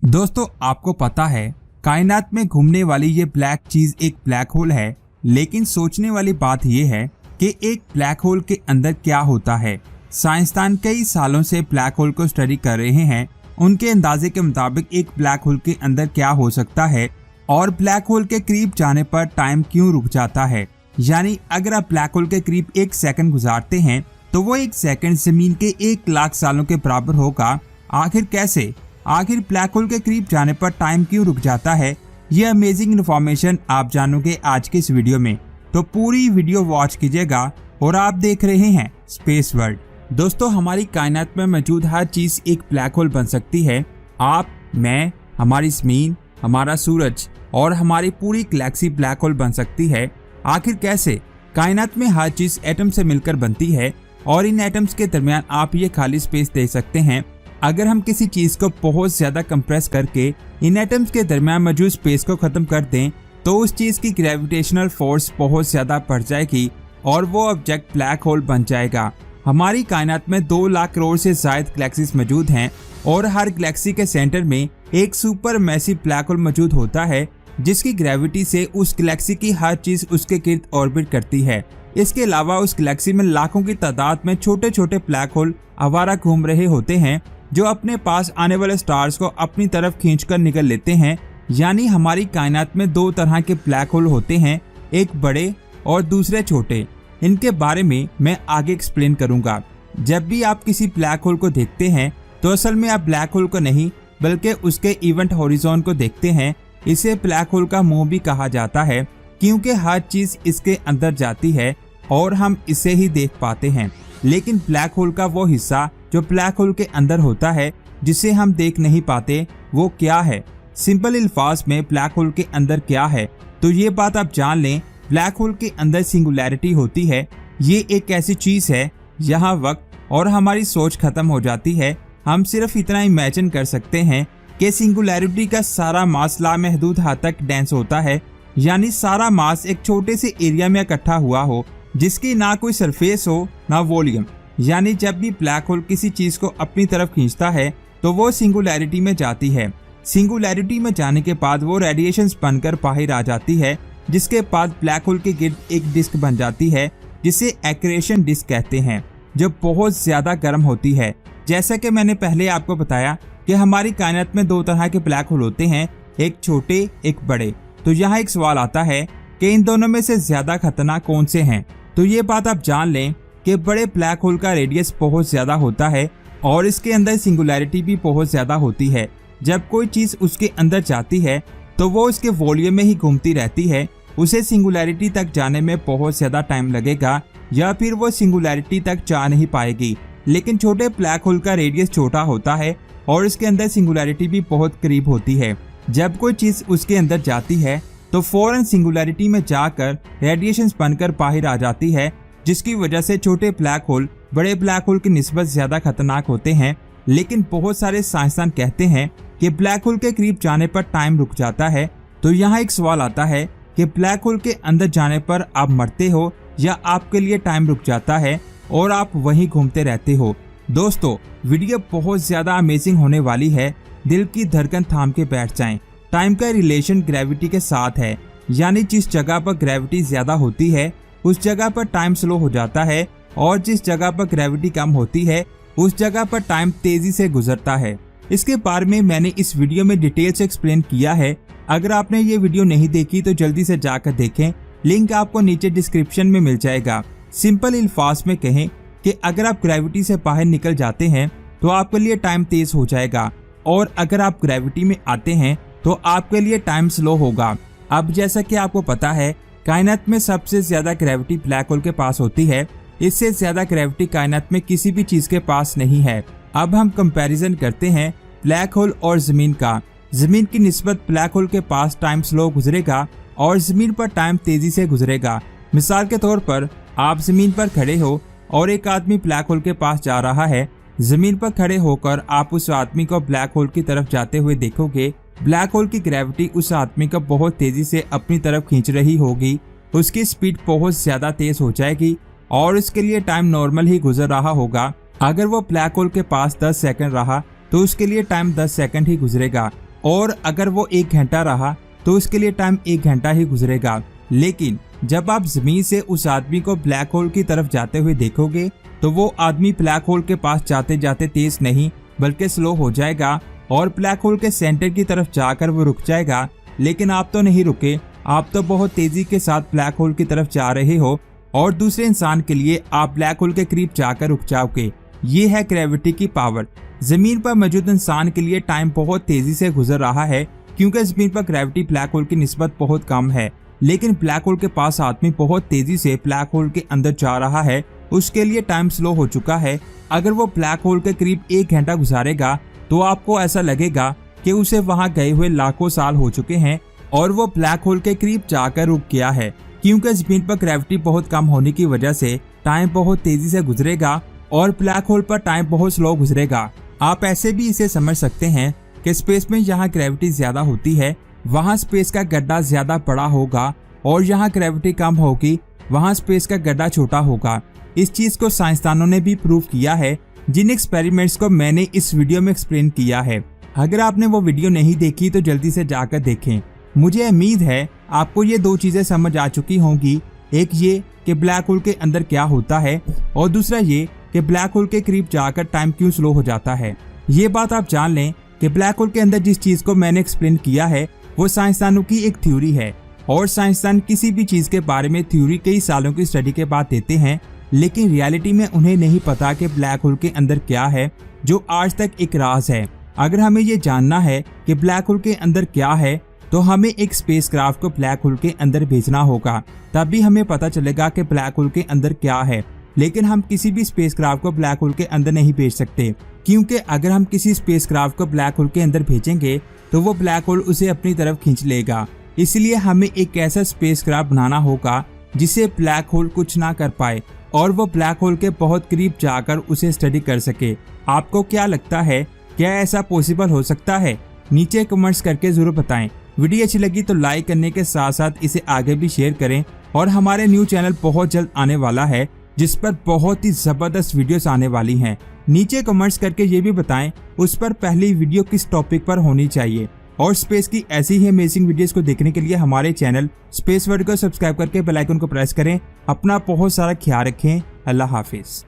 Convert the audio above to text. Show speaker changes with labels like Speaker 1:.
Speaker 1: दोस्तों आपको पता है कायनात में घूमने वाली ये ब्लैक चीज एक ब्लैक होल है। लेकिन सोचने वाली बात ये है कि एक ब्लैक होल के अंदर क्या होता है। साइंसदान कई सालों से ब्लैक होल को स्टडी कर रहे हैं। उनके अंदाजे के मुताबिक एक ब्लैक होल के अंदर क्या हो सकता है और ब्लैक होल के करीब जाने पर टाइम क्यों रुक जाता है। यानी अगर आप ब्लैक होल के करीब 1 सेकंड गुजारते हैं तो वो 1 सेकंड जमीन के 1 लाख सालों के बराबर होगा। आखिर कैसे? आखिर ब्लैक होल के करीब जाने पर टाइम क्यों रुक जाता है? ये अमेजिंग इन्फॉर्मेशन आप जानोगे आज के इस वीडियो में, तो पूरी वीडियो वॉच कीजिएगा। और आप देख रहे हैं स्पेस वर्ल्ड। दोस्तों हमारी कायनात में मौजूद हर चीज एक ब्लैक होल बन सकती है। आप, मैं, हमारी जमीन, हमारा सूरज और हमारी पूरी गैलेक्सी ब्लैक होल बन सकती है। आखिर कैसे? कायनात में हर चीज एटम से मिलकर बनती है और इन एटम्स के दरमियान आप ये खाली स्पेस देख सकते हैं। अगर हम किसी चीज को बहुत ज्यादा कंप्रेस करके इन एटम्स के दरमियान मौजूद स्पेस को खत्म कर दें तो उस चीज की ग्रेविटेशनल फोर्स बहुत ज्यादा बढ़ जाएगी और वो ऑब्जेक्ट ब्लैक होल बन जाएगा। हमारी कायनात में 2 लाख करोड़ से ज्यादा गैलेक्सीज मौजूद हैं और हर गैलेक्सी के सेंटर में एक सुपर मैसिव ब्लैक होल मौजूद होता है जिसकी ग्रेविटी से उस गैलेक्सी की हर चीज उसके गिर्द ऑर्बिट करती है। इसके अलावा उस गैलेक्सी में लाखों की तादाद में छोटे छोटे ब्लैक होल आवारा घूम रहे होते हैं जो अपने पास आने वाले स्टार्स को अपनी तरफ खींचकर निकल लेते हैं। यानी हमारी कायनात में 2 तरह के ब्लैक होल होते हैं, एक बड़े और दूसरे छोटे। इनके बारे में मैं आगे एक्सप्लेन करूंगा। जब भी आप किसी ब्लैक होल को देखते हैं तो असल में आप ब्लैक होल को नहीं बल्कि उसके इवेंट हॉरिजॉन को देखते हैं। इसे ब्लैक होल का मुंह भी कहा जाता है क्योंकि हर चीज इसके अंदर जाती है और हम इसे ही देख पाते हैं। लेकिन ब्लैक होल का वो हिस्सा जो ब्लैक होल के अंदर होता है जिसे हम देख नहीं पाते वो क्या है? सिंपल अल्फाज में ब्लैक होल के अंदर क्या है तो ये बात आप जान लें। ब्लैक होल के अंदर सिंगुलैरिटी होती है। ये एक ऐसी चीज है जहाँ वक्त और हमारी सोच खत्म हो जाती है। हम सिर्फ इतना इमेजिन कर सकते हैं कि सिंगुलैरिटी का सारा मास लामहदूद हद तक डेंस होता है। यानी सारा मास एक छोटे से एरिया में इकट्ठा हुआ हो जिसकी ना कोई सरफेस हो ना वॉल्यूम। यानी जब भी ब्लैक होल किसी चीज को अपनी तरफ खींचता है तो वो सिंगुलैरिटी में जाती है। सिंगुलैरिटी में जाने के बाद वो रेडिएशंस बनकर बाहर आ जाती है जिसके बाद ब्लैक होल के गिर्द एक डिस्क बन जाती है जिसे एक्रेशन डिस्क कहते हैं जो बहुत ज्यादा गर्म होती है। जैसा कि मैंने पहले आपको बताया कि हमारी कायनात में 2 तरह के ब्लैक होल होते हैं, एक छोटे एक बड़े। तो यहाँ एक सवाल आता है कि इन दोनों में से ज्यादा खतरनाक कौन से हैं? तो ये बात आप जान लें कि बड़े ब्लैक होल का रेडियस बहुत ज्यादा होता है और इसके अंदर सिंगुलैरिटी भी बहुत ज्यादा होती है। जब कोई चीज उसके अंदर जाती है तो वो उसके वॉल्यूम में ही घूमती रहती है। उसे सिंगुलैरिटी तक जाने में बहुत ज्यादा टाइम लगेगा या फिर वो सिंगुलैरिटी तक जा नहीं पाएगी। लेकिन छोटे ब्लैक होल का रेडियस छोटा होता है और इसके अंदर सिंगुलैरिटी भी बहुत करीब होती है। जब कोई चीज उसके अंदर जाती है तो फौरन सिंगुलैरिटी में जाकर रेडिएशंस बनकर बाहर आ जाती है जिसकी वजह से छोटे ब्लैक होल बड़े ब्लैक होल की निस्बत ज्यादा खतरनाक होते हैं। लेकिन बहुत सारे साइंसदान कहते हैं कि ब्लैक होल के करीब जाने पर टाइम रुक जाता है। तो यहाँ एक सवाल आता है कि ब्लैक होल के अंदर जाने पर आप मरते हो या आपके लिए टाइम रुक जाता है और आप वहीं घूमते रहते हो। दोस्तों वीडियो बहुत ज्यादा अमेजिंग होने वाली है। दिल की धड़कन थाम के बैठ जाएं। टाइम का रिलेशन ग्रेविटी के साथ है। यानी जिस जगह पर ग्रेविटी ज्यादा होती है उस जगह पर टाइम स्लो हो जाता है और जिस जगह पर ग्रेविटी कम होती है उस जगह पर टाइम तेजी से गुजरता है। इसके बारे में मैंने इस वीडियो में डिटेल से एक्सप्लेन किया है। अगर आपने ये वीडियो नहीं देखी तो जल्दी से जाकर देखें। लिंक आपको नीचे डिस्क्रिप्शन में मिल जाएगा। सिंपल अल्फाज में कहें कि अगर आप ग्रेविटी से बाहर निकल जाते हैं तो आपके लिए टाइम तेज हो जाएगा और अगर आप ग्रेविटी में आते हैं तो आपके लिए टाइम स्लो होगा। अब जैसा कि आपको पता है कायनात में सबसे ज्यादा ग्रेविटी ब्लैक होल के पास होती है। इससे ज्यादा ग्रेविटी कायनात में किसी भी चीज के पास नहीं है। अब हम कंपैरिजन करते हैं ब्लैक होल और जमीन का। जमीन की निस्बत ब्लैक होल के पास टाइम स्लो गुजरेगा और जमीन पर टाइम तेजी से गुजरेगा। मिसाल के तौर पर आप जमीन पर खड़े हो और एक आदमी ब्लैक होल के पास जा रहा है। जमीन पर खड़े होकर आप उस आदमी को ब्लैक होल की तरफ जाते हुए देखोगे। ब्लैक होल की ग्रेविटी उस आदमी को बहुत तेजी से अपनी तरफ खींच रही होगी। उसकी स्पीड बहुत ज्यादा तेज हो जाएगी और उसके लिए टाइम नॉर्मल ही गुजर रहा होगा। अगर वो ब्लैक होल के पास 10 सेकंड रहा तो उसके लिए टाइम 10 सेकंड ही गुजरेगा। और अगर वो 1 घंटा रहा तो उसके लिए टाइम 1 घंटा ही गुजरेगा। लेकिन जब आप जमीन से उस आदमी को ब्लैक होल की तरफ जाते हुए देखोगे तो वो आदमी ब्लैक होल के पास जाते जाते तेज नहीं बल्कि स्लो हो जाएगा और ब्लैक होल के सेंटर की तरफ जाकर वो रुक जाएगा। लेकिन आप तो नहीं रुके, आप तो बहुत तेजी के साथ ब्लैक होल की तरफ जा रहे हो और दूसरे इंसान के लिए आप ब्लैक होल के करीब जाकर रुक जाओगे। ये है ग्रेविटी की पावर। जमीन पर मौजूद इंसान के लिए टाइम बहुत तेजी से गुजर रहा है क्योंकि जमीन पर ग्रेविटी ब्लैक होल की निस्बत बहुत कम है। लेकिन ब्लैक होल के पास आदमी बहुत तेजी से ब्लैक होल के अंदर जा रहा है, उसके लिए टाइम स्लो हो चुका है। अगर वो ब्लैक होल के करीब 1 घंटा गुजारेगा तो आपको ऐसा लगेगा कि उसे वहां गए हुए लाखों साल हो चुके हैं और वो ब्लैक होल के करीब जाकर रुक गया है। क्योंकि जमीन पर ग्रेविटी बहुत कम होने की वजह से टाइम बहुत तेजी से गुजरेगा और ब्लैक होल पर टाइम बहुत स्लो गुजरेगा। आप ऐसे भी इसे समझ सकते हैं कि स्पेस में जहाँ ग्रेविटी ज्यादा होती है वहाँ स्पेस का गड्ढा ज्यादा बड़ा होगा और जहाँ ग्रेविटी कम होगी वहाँ स्पेस का गड्ढा छोटा होगा। इस चीज को साइंसदानों ने भी प्रूव किया है, जिन एक्सपेरिमेंट्स को मैंने इस वीडियो में एक्सप्लेन किया है। अगर आपने वो वीडियो नहीं देखी तो जल्दी से जाकर देखें। मुझे उम्मीद है आपको ये 2 चीजें समझ आ चुकी होंगी, एक ये कि ब्लैक होल के अंदर क्या होता है और दूसरा ये कि ब्लैक होल के करीब जाकर टाइम क्यों स्लो हो जाता है। ये बात आप जान लें कि ब्लैक होल के अंदर जिस चीज को मैंने एक्सप्लेन किया है वो साइंसदानों की एक थ्योरी है और साइंसदान किसी भी चीज के बारे में थ्योरी कई सालों की स्टडी के बाद देते हैं, लेकिन रियलिटी में उन्हें नहीं पता कि ब्लैक होल के अंदर क्या है, जो आज तक एक राज है। अगर हमें ये जानना है कि ब्लैक होल के अंदर क्या है तो हमें एक स्पेसक्राफ्ट को ब्लैक होल के अंदर भेजना होगा, तभी हमें पता चलेगा कि ब्लैक होल के अंदर क्या है। लेकिन हम किसी भी स्पेसक्राफ्ट को ब्लैक होल के अंदर नहीं भेज सकते, क्योंकि अगर हम किसी स्पेसक्राफ्ट को ब्लैक होल के अंदर भेजेंगे तो वो ब्लैक होल उसे अपनी तरफ खींच लेगा। इसलिए हमें एक ऐसा स्पेसक्राफ्ट बनाना होगा जिसे ब्लैक होल कुछ ना कर पाए और वो ब्लैक होल के बहुत करीब जाकर उसे स्टडी कर सके। आपको क्या लगता है, क्या ऐसा पॉसिबल हो सकता है? नीचे कमेंट्स करके जरूर बताएं। वीडियो अच्छी लगी तो लाइक करने के साथ साथ इसे आगे भी शेयर करें और हमारे न्यू चैनल बहुत जल्द आने वाला है जिस पर बहुत ही जबरदस्त वीडियोस आने वाली हैं। नीचे कमेंट्स करके ये भी बताएं उस पर पहली वीडियो किस टॉपिक पर होनी चाहिए। और स्पेस की ऐसी ही अमेजिंग वीडियोस को देखने के लिए हमारे चैनल स्पेस वर्ल्ड को सब्सक्राइब करके बेल आइकन को प्रेस करें। अपना बहुत सारा ख्याल रखें। अल्लाह हाफिज।